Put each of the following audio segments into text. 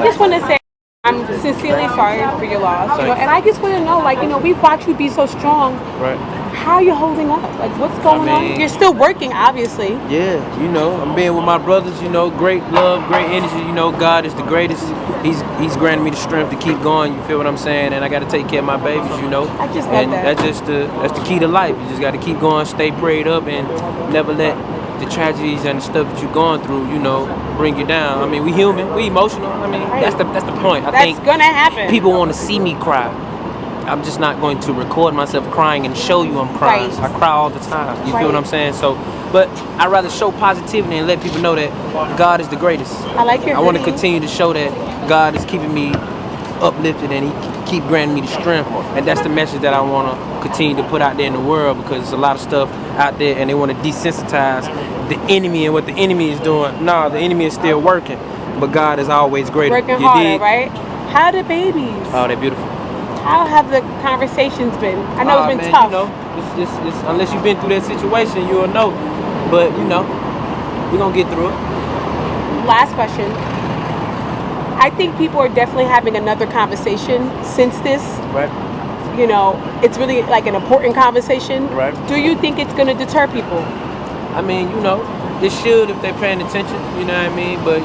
just want to say I'm sincerely sorry for your loss, and I just want to know, we've watched you be so strong. Right. How are you holding up? What's going on? You're still working, obviously. Yeah, I'm being with my brothers. Great love, great energy. God is the greatest. He's granted me the strength to keep going. You feel what I'm saying? And I got to take care of my babies. I just love And that. that's the key to life. You just got to keep going, stay prayed up, and never let the tragedies and the stuff that you're going through, bring you down. I mean, we human, we emotional. I mean, that's the point. That's gonna happen. People want to see me cry. I'm just not going to record myself crying and show you I'm crying. Right. I cry all the time. You feel what I'm saying? So, but I'd rather show positivity and let people know that God is the greatest. I like your I want to hoodie. continue to show that God is keeping me uplifted and He keep granting me the strength. And that's the message that I want to continue to put out there in the world, because there's a lot of stuff out there and they want to desensitize the enemy and what the enemy is doing. No, the enemy is still working, but God is always greater. Working harder, right? How are the babies? Oh, they're beautiful. How have the conversations been? I know it's been tough. It's, unless you've been through that situation, you'll know. But we're gonna get through it. Last question. I think people are definitely having another conversation since this. Right. It's really like an important conversation. Right. Do you think it's going to deter people? I mean, it should if they're paying attention. You know what I mean? But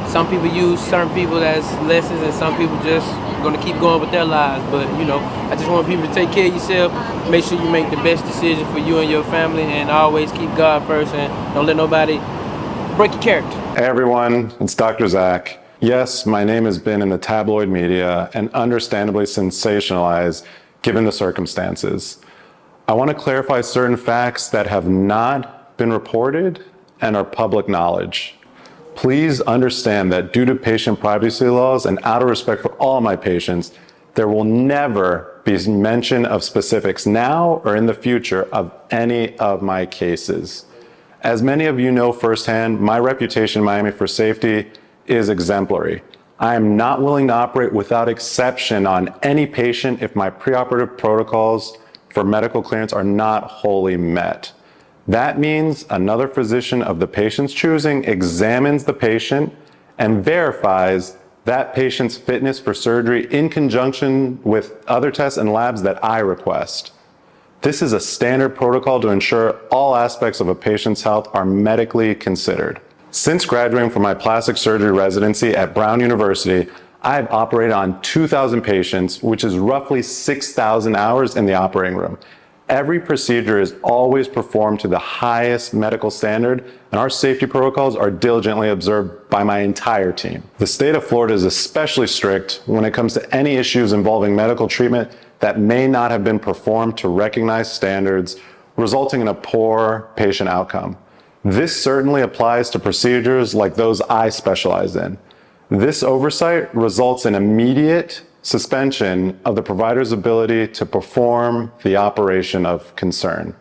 some people use certain people as lessons, and some people just gonna keep going with their lives. But I just want people to take care of yourself. Make sure you make the best decision for you and your family, and always keep God first, and don't let nobody break your character. Hey everyone, it's Dr.Zach. Yes, my name has been in the tabloid media and understandably sensationalized given the circumstances. I want to clarify certain facts that have not been reported and are public knowledge. Please understand that due to patient privacy laws and out of respect for all my patients, there will never be mention of specifics now or in the future of any of my cases. As many of you know firsthand, my reputation in Miami for safety is exemplary. I am not willing to operate without exception on any patient if my preoperative protocols for medical clearance are not wholly met. That means another physician of the patient's choosing examines the patient and verifies that patient's fitness for surgery in conjunction with other tests and labs that I request. This is a standard protocol to ensure all aspects of a patient's health are medically considered. Since graduating from my plastic surgery residency at Brown University, I've operated on 2,000 patients, which is roughly 6,000 hours in the operating room. Every procedure is always performed to the highest medical standard, and our safety protocols are diligently observed by my entire team. The state of Florida is especially strict when it comes to any issues involving medical treatment that may not have been performed to recognized standards, resulting in a poor patient outcome. This certainly applies to procedures like those I specialize in. This oversight results in immediate suspension of the provider's ability to perform the operation of concern.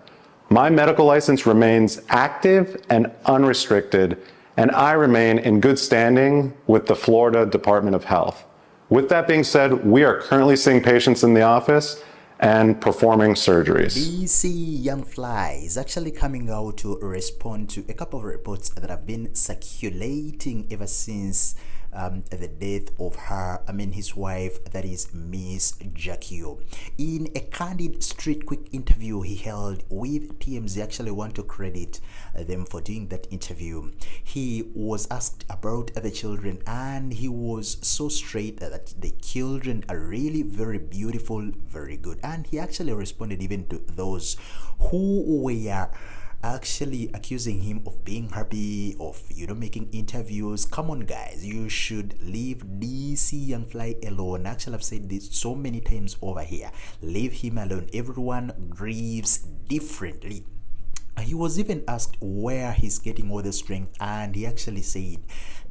My medical license remains active and unrestricted, and I remain in good standing with the Florida Department of Health. With that being said, we are currently seeing patients in the office and performing surgeries. DC Young Fly is actually coming out to respond to a couple of reports that have been circulating ever since the death of his wife, that is Miss Jacky Oh. In a candid street quick interview he held with TMZ, actually want to credit them for doing that interview. He was asked about the children, and he was so straight that the children are really very beautiful, very good, and he actually responded even to those who were actually accusing him of being happy, of making interviews. Come on guys, you should leave DC Young Fly alone. Actually, I've said this so many times over here. Leave him alone. Everyone grieves differently. He was even asked where he's getting all the strength, and he actually said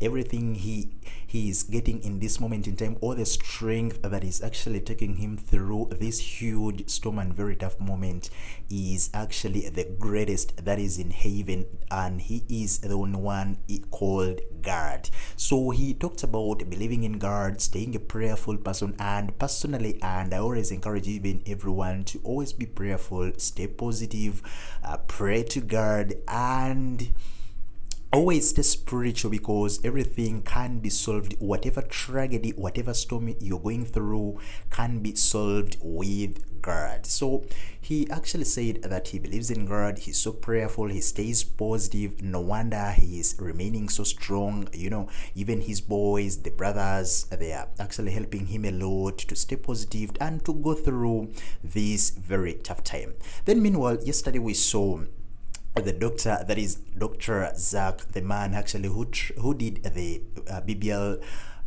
everything he is getting in this moment in time, all the strength that is actually taking him through this huge storm and very tough moment, is actually the greatest that is in heaven, and he is the only one called God. So he talked about believing in God, staying a prayerful person, and personally, and I always encourage even everyone to always be prayerful, stay positive, pray to God, and always stay spiritual, because everything can be solved. Whatever tragedy, whatever storm you're going through can be solved with God. So he actually said that he believes in God. He's so prayerful, he stays positive. No wonder he is remaining so strong. You know, even his boys, the brothers, they are actually helping him a lot to stay positive and to go through this very tough time. Then meanwhile, yesterday we saw the doctor, that is Dr. Zach, the man actually who did the BBL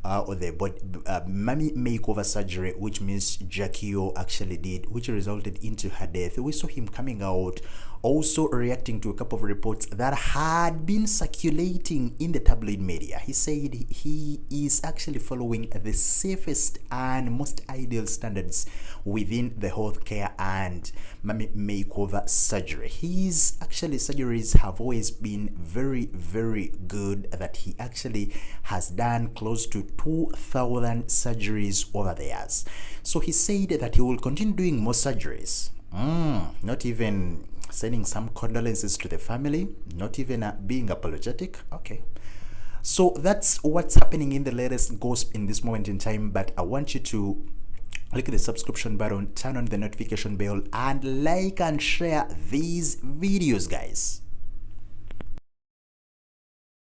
or the mommy makeover surgery, which means Jacky Oh actually did, which resulted into her death. We saw him coming out, also reacting to a couple of reports that had been circulating in the tabloid media. He said he is actually following the safest and most ideal standards within the healthcare and mommy makeover surgery. His actually surgeries have always been very, very good, that he actually has done close to 2,000 surgeries over the years. So he said that he will continue doing more surgeries. Not even sending some condolences to the family, not even being apologetic. Okay. So that's what's happening in the latest gossip in this moment in time. But I want you to click the subscription button, turn on the notification bell, and like and share these videos, guys.